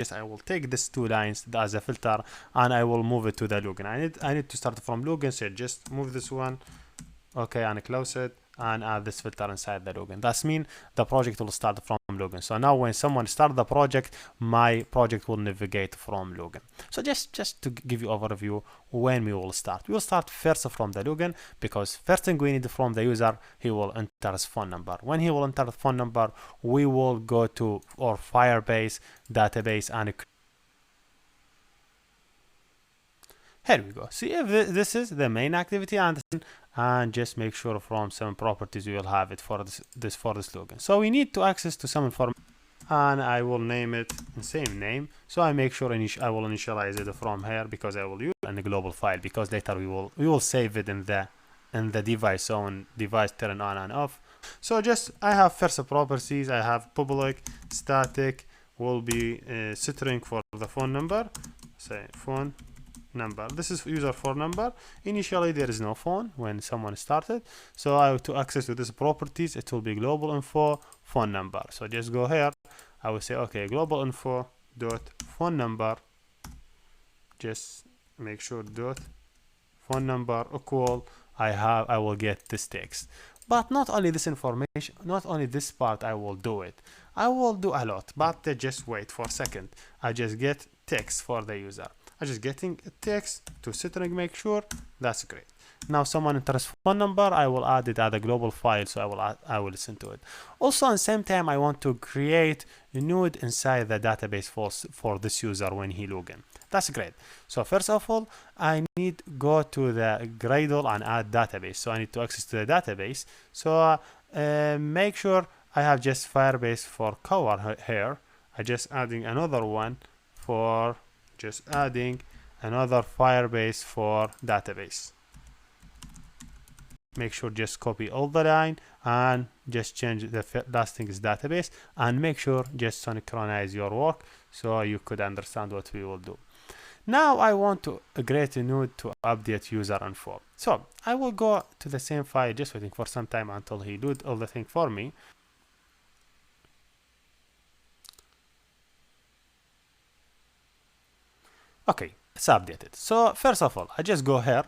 just I will take these two lines as a filter and I will move it to the login. I need to start from login, so just move this one, okay, and close it and add this filter inside the login. That's mean the project will start from login. So now when someone start the project, my project will navigate from login. So just to give you overview when we will start. We will start first from the login, because first thing we need from the user, he will enter his phone number. When he will enter the phone number, we will go to our Firebase database and here we go. See if this is the main activity, and just make sure from some properties you will have it for this login. So we need to access to some information, and I will name it the same name. So I make sure I will initialize it from here, because I will use it in the global file, because later we will save it in the device. So on device turn on and off. So just I have first properties. I have public static will be string for the phone number. Say phone number. This is user phone number. Initially there is no phone when someone started, so I have to access to this properties. It will be global info phone number. So just go here, I will say okay, global info dot phone number, just make sure dot phone number equal I will get this text. But not only this information, not only this part I will do it, I will do a lot, but just wait for a second. I just get text for the user. I just getting a text to string, make sure. That's great. Now someone enters phone number, I will add it as a global file, so I will listen to it. Also at the same time, I want to create a node inside the database for this user when he log in. That's great. So first of all, I need go to the Gradle and add database. So I need to access to the database. So make sure I have just Firebase for cover here. I just adding another one for just adding another Firebase for database. Make sure just copy all the line and just change the last thing is database, and make sure just synchronize your work so you could understand what we will do. Now I want to create a node to update user info. So I will go to the same file, just waiting for some time until he load all the thing for me. Okay, it's updated. So first of all, I just go here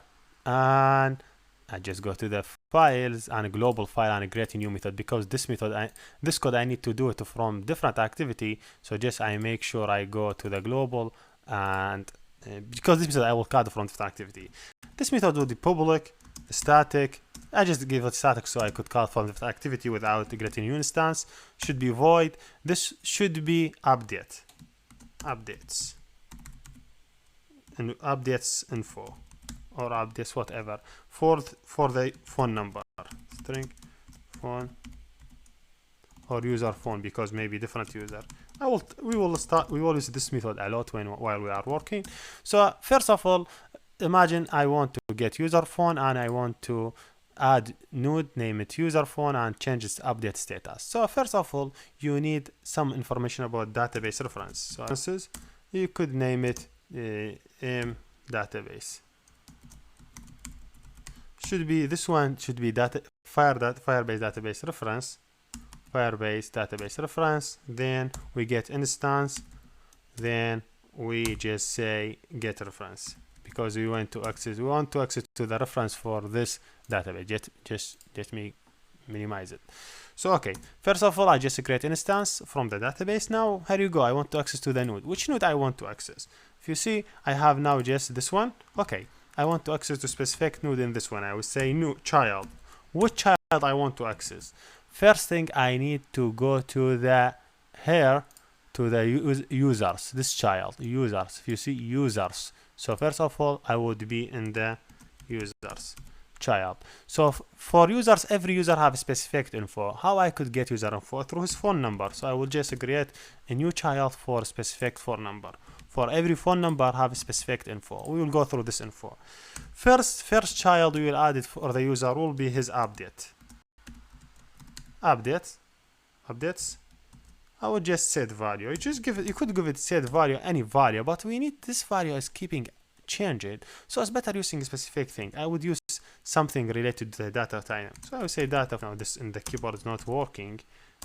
and I just go to the files and global file and create a new method, because this method, this code I need to do it from different activity. So just I make sure I go to the global, and because this method I will call from different activity. This method will be public, static. I just give it static so I could call from different activity without creating new instance. Should be void. This should be updates and updates info, or updates whatever for the phone number, string phone or user phone, because maybe different user. We will use this method a lot while we are working. So first of all, imagine I want to get user phone and I want to add node, name it user phone, and change its update status. So first of all, you need some information about database reference. So you could name it database. Should be this one, should be Firebase database reference. Firebase database reference. Then we get instance. Then we just say get reference, because we want to access to the reference for this database. Just let me minimize it. So okay, first of all, I just create instance from the database. Now here you go, I want to access to the node. Which node I want to access? If you see, I have now just this one. Okay, I want to access to specific node in this one. I will say new child. Which child I want to access? First thing, I need to go to the here to the users, this child, users. If you see users, so first of all, I would be in the users child. So for users, every user have specific info. How I could get user info? Through his phone number. So I will just create a new child for specific phone number. For every phone number have specific info. We will go through this info. First child we will add it for the user will be his updates. I would just set value. You could give it set value, any value, but we need this value is keeping change it. So it's better using a specific thing. I would use something related to the data type. So I would say data. Now this in the keyboard is not working.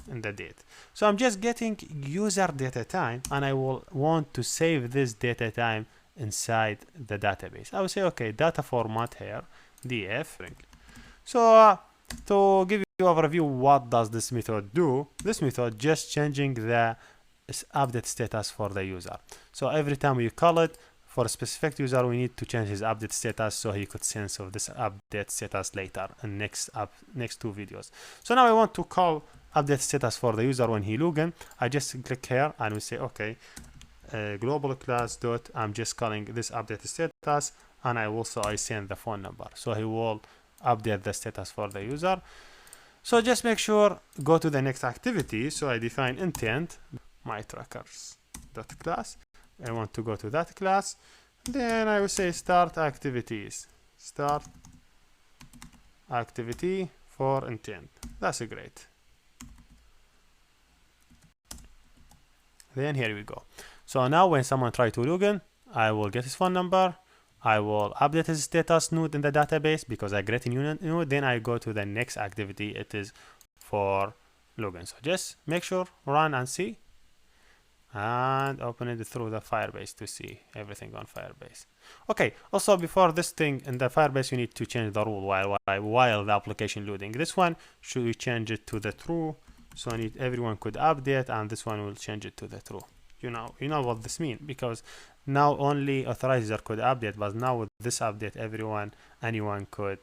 in the date. So I'm just getting user data time, and I will want to save this data time inside the database. I will say, okay, data format here, df. So to give you an overview, what does this method do? This method just changing the update status for the user. So every time you call it for a specific user, we need to change his update status so he could sense of this update status later in next two videos. So now I want to call update status for the user when he log in. I just click here and we say, okay, global class dot, I'm just calling this update status, and I send the phone number, so he will update the status for the user. So just make sure, go to the next activity. So I define intent, my trackers dot class. I want to go to that class. Then I will say start activities, start activity for intent. That's great. Then here we go. So now when someone try to log in, I will get his phone number. I will update his status node in the database because I create a new node. Then I go to the next activity. It is for login. So just make sure, run and see, and open it through the Firebase to see everything on Firebase. Okay, also before this thing in the Firebase, you need to change the rule while the application loading. This one, should we change it to the true? So I need everyone could update, and this one will change it to the true. You know what this means, because now only authorized user could update, but now with this update, anyone could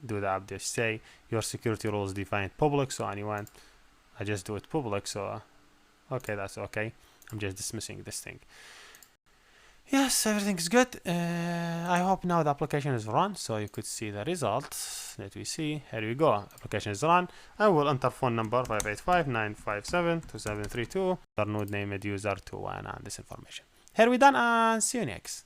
do the update. Say your security rules defined public, so anyone, I just do it public. So okay, that's okay. I'm just dismissing this thing. Yes, everything is good. I hope now the application is run, so you could see the results. Let me see. Here we go. Application is run. I will enter phone number 585-957-2732. Node name user 21 and this information. Here we done, and see you next.